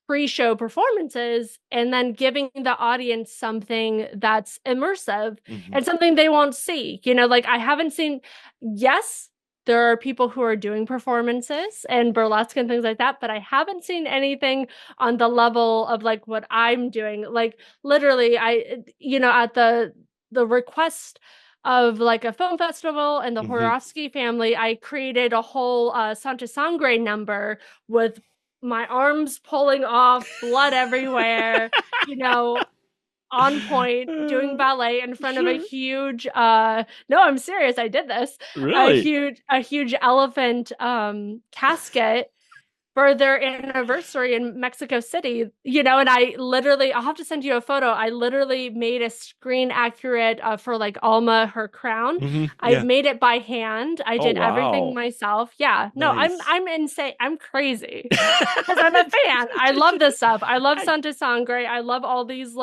pre-show performances and then giving the audience something that's immersive Hmm. and something they won't see. Like I haven't seen, yes, there are people who are doing performances and burlesque and things like that, but I haven't seen anything on the level of like what I'm doing. Like literally at the request of like a film festival and the Hmm. Horowski family, I created a whole Santa Sangre number with my arms pulling off, blood everywhere, you know, on point, doing ballet in front of a Sure. huge no, I'm serious, I did this. Really? A huge elephant casket for their anniversary in Mexico City, and I'll have to send you a photo. I literally made a screen accurate for like Alma, her crown. Hmm. I Yeah. made it by hand. I Oh, did everything wow. myself. Yeah. No, I'm Nice. I'm insane. I'm crazy. Because I'm a fan. I love this stuff. I love I, Santa Sangre. I love all these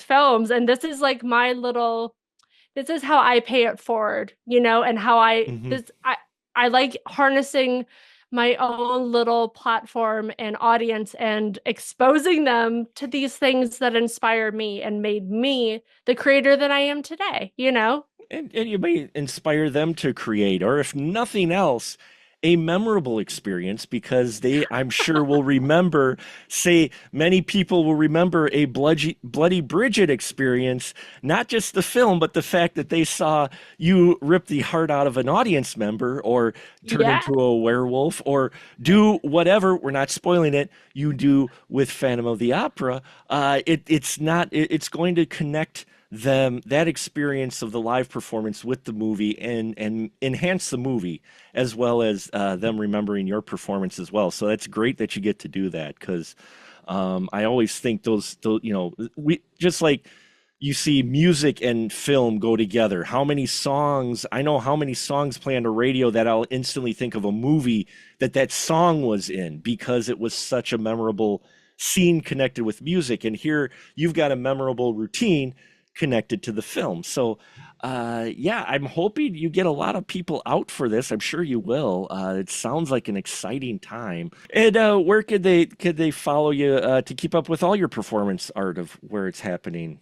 films. And this is how I pay it forward, and how mhm. I like harnessing my own little platform and audience and exposing them to these things that inspired me and made me the creator that I am today. And you may inspire them to create, or if nothing else, a memorable experience because they, I'm sure, will remember, say, many people will remember a Bloody Bridget experience, not just the film, but the fact that they saw you rip the heart out of an audience member or turn Yeah. into a werewolf or do whatever, we're not spoiling it, you do with Phantom of the Opera. It's not, it's going to connect them that experience of the live performance with the movie and enhance the movie as well as them remembering your performance as well. So that's great that you get to do that because I always think those we just like you see music and film go together. How many songs? I know how many songs play on the radio that I'll instantly think of a movie that song was in because it was such a memorable scene connected with music. And here you've got a memorable routine connected to the film. So, yeah, I'm hoping you get a lot of people out for this. I'm sure you will. It sounds like an exciting time. And where could they follow you to keep up with all your performance art of where it's happening?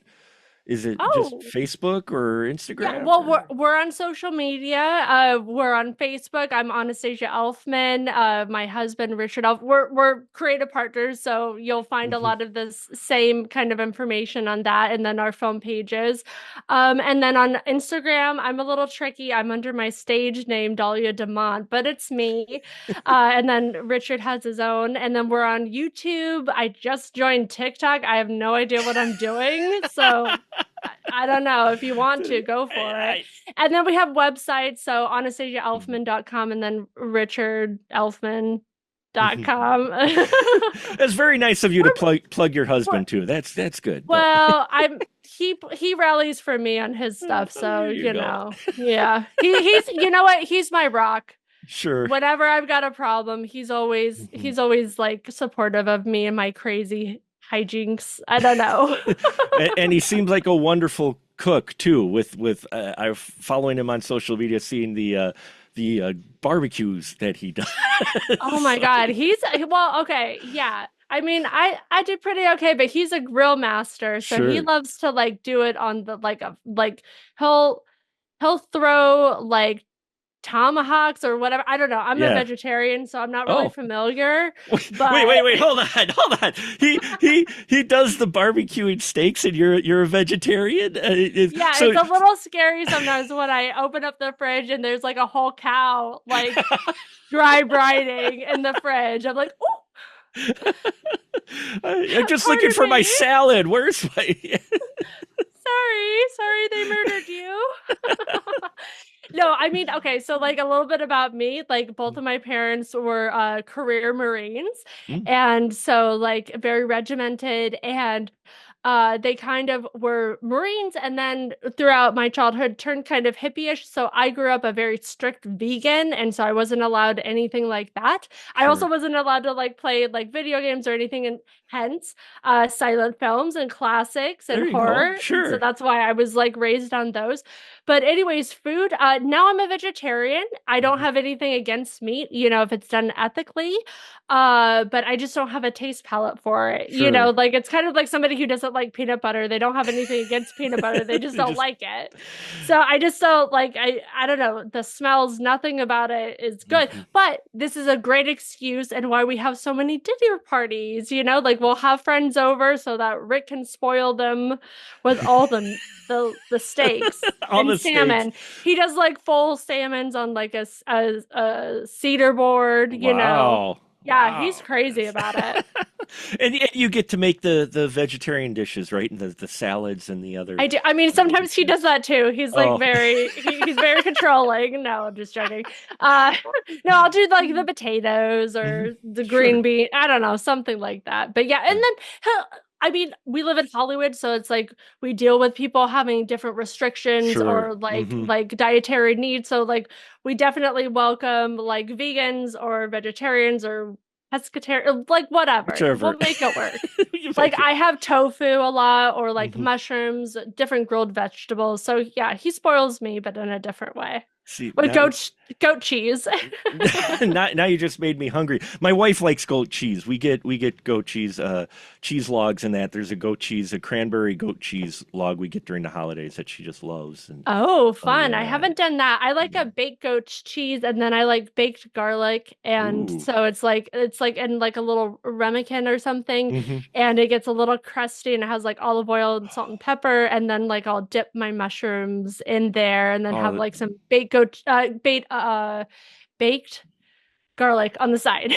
Is it just Oh, Facebook or yeah, Instagram well, we're or? we're on social media. We're on Facebook. I'm Anastasia Elfman. My husband Richard Elf. We're creative partners, so you'll find a Mhm. lot of this same kind of information on that, and then our film pages. And then on Instagram, I'm a little tricky. I'm under my stage name Dahlia Demont, but it's me. And then Richard has his own, and then we're on YouTube. I just joined TikTok. I have no idea what I'm doing, so. I don't know. If you want to, go for it. I, And then we have websites, so Mhm. anastasiaelfman.com and then Mhm. richardelfman.com. It's very nice of you to we're, plug your we're, husband too. That's good. But well, he rallies for me on his stuff, so there you go. yeah. He's you know what? He's my rock. Sure. Whenever I've got a problem, he's always Mhm. he's always like supportive of me and my crazy hijinks. I don't know. And he seems like a wonderful cook too. With I'm following him on social media, seeing the barbecues that he does. Oh my So, God. Well, okay. Yeah. I mean, I did pretty okay, but he's a grill master, so he Sure. loves to like do it on the like he'll he'll throw like tomahawks or whatever. I don't know. I'm a Yeah. vegetarian, so I'm not really Oh. familiar, Wait, but wait. Hold on. He does the barbecuing steaks, and you're a vegetarian. yeah, So it's a little scary sometimes when I open up the fridge and there's like a whole cow like dry brining in the fridge. I'm like, oh, I'm just looking pardon for my me. salad. Where's my? Sorry they murdered you. No, I mean, okay, so like a little bit about me, like both of my parents were career Marines, Mm, and so like very regimented, and they kind of were Marines, and then throughout my childhood turned kind of hippie-ish. So I grew up a very strict vegan, and so I wasn't allowed anything like that. I also sure. wasn't allowed to like play like video games or anything, and hence silent films and classics and There you go. horror. And so Sure. that's why I was like raised on those. But anyways, food. Now I'm a vegetarian. I don't Mhm. have anything against meat, if it's done ethically. But I just don't have a taste palate for it. Sure. Like it's kind of like somebody who doesn't like peanut butter. They don't have anything against peanut butter. They just You don't just. like it. So I just don't like I don't know. The smells, nothing about it is good. Mhm. But this is a great excuse and why we have so many dinner parties, like we'll have friends over so that Rick can spoil them with all the steaks All and the steaks. salmon. He does like full salmons on like a cedar board, Wow. Yeah, he's Wow. crazy about it. And you get to make the vegetarian dishes, right? And the salads and the other I do. I mean, the other sometimes he dishes. does that too. He's like Oh, he's very controlling. No, I'm just joking. Uh, no, I'll do like the potatoes hmm, or the green sure, bean. I don't know, something like that. But yeah, and sure, then I mean, we live in Hollywood, so it's like we deal with people having different restrictions sure. or like Hmm. like dietary needs. So like we definitely welcome like vegans or vegetarians or pescatarian, like whatever. Whichever. We'll make it work. You Like make it. I have tofu a lot or like Hmm. mushrooms, different grilled vegetables. So yeah, he spoils me, but in a different way. See, With now goat cheese. now you just made me hungry. My wife likes goat cheese. We get goat cheese, cheese logs and that. There's a goat cheese, a cranberry goat cheese log we get during the holidays that she just loves. And Oh, oh fun. I yeah, haven't done that. I like yeah. a baked goat cheese and then I like baked garlic. And Ooh. so it's like in like a little ramekin or something. Hmm. And it gets a little crusty and it has like olive oil and salt and pepper. And then like I'll dip my mushrooms in there and then have Oh, like some baked garlic on the side.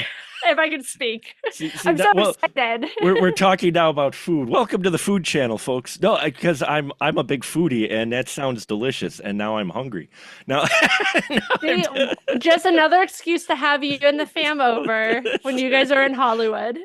If I can speak. see I'm that. so Well, excited. we're talking now about food. Welcome to the food channel, folks. No, because I'm a big foodie, and that sounds delicious. And now I'm hungry. Now, now I'm, See, just another excuse to have you and the fam over when you guys are in Hollywood.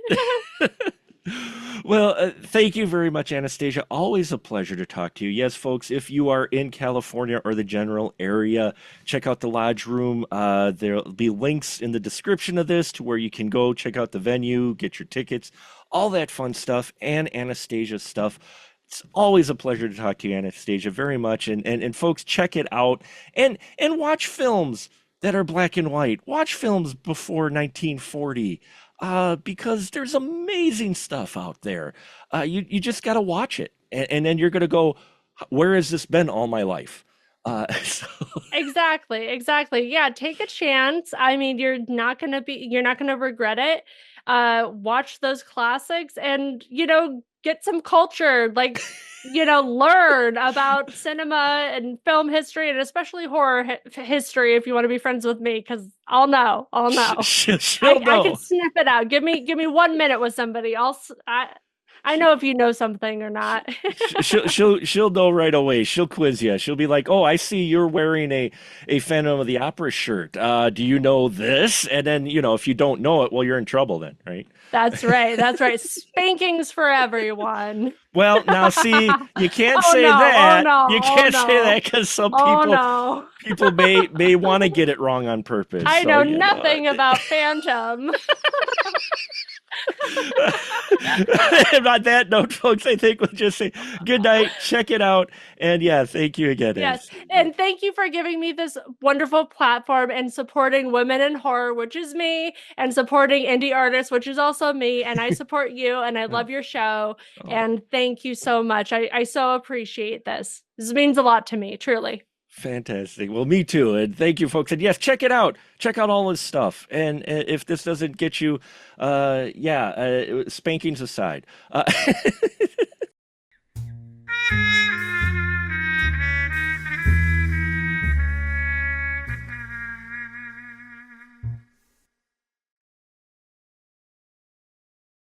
well, thank you very much, Anastasia. Always a pleasure to talk to you. Yes, folks, if you are in California or the general area, check out the Lodge Room. There'll be links in the description of this to where you can go check out the venue, get your tickets, all that fun stuff, and Anastasia's stuff. It's always a pleasure to talk to you, Anastasia, very much. And folks, check it out and watch films that are black and white. Watch films before 1940 because there's amazing stuff out there. You just got to watch it, and then you're gonna go, where has this been all my life? So, Exactly, exactly. Yeah, take a chance. I mean, you're not gonna regret it. Watch those classics and, get some culture, like, learn about cinema and film history and especially horror history if you want to be friends with me, because I'll know. she'll I could know. sniff it out. Give me 1 minute with somebody. I know if you know something or not. She'll know right away. She'll quiz you. She'll be like, "Oh, I see you're wearing a Phantom of the Opera shirt. Do you know this?" And then if you don't know it, well, you're in trouble then, right? That's right. That's right. Spankings for everyone. Well, now see, you can't Oh say no. Oh that. no. You Oh can't say no. that because some Oh people no. people may want to get it wrong on purpose. I So know nothing about Phantom. And on that note, folks, I think we'll just say good night. Check it out. And yeah, thank you again, Yes. Anastasia. And thank you for giving me this wonderful platform and supporting women in horror, which is me, and supporting indie artists, which is also me. And I support you and I Oh, love your show. oh, And thank you so much. I so appreciate this. This means a lot to me, truly. fantastic. Well, me too. And thank you, folks. And yes, check it out. Check out all his stuff. And if this doesn't get you, yeah, spankings aside.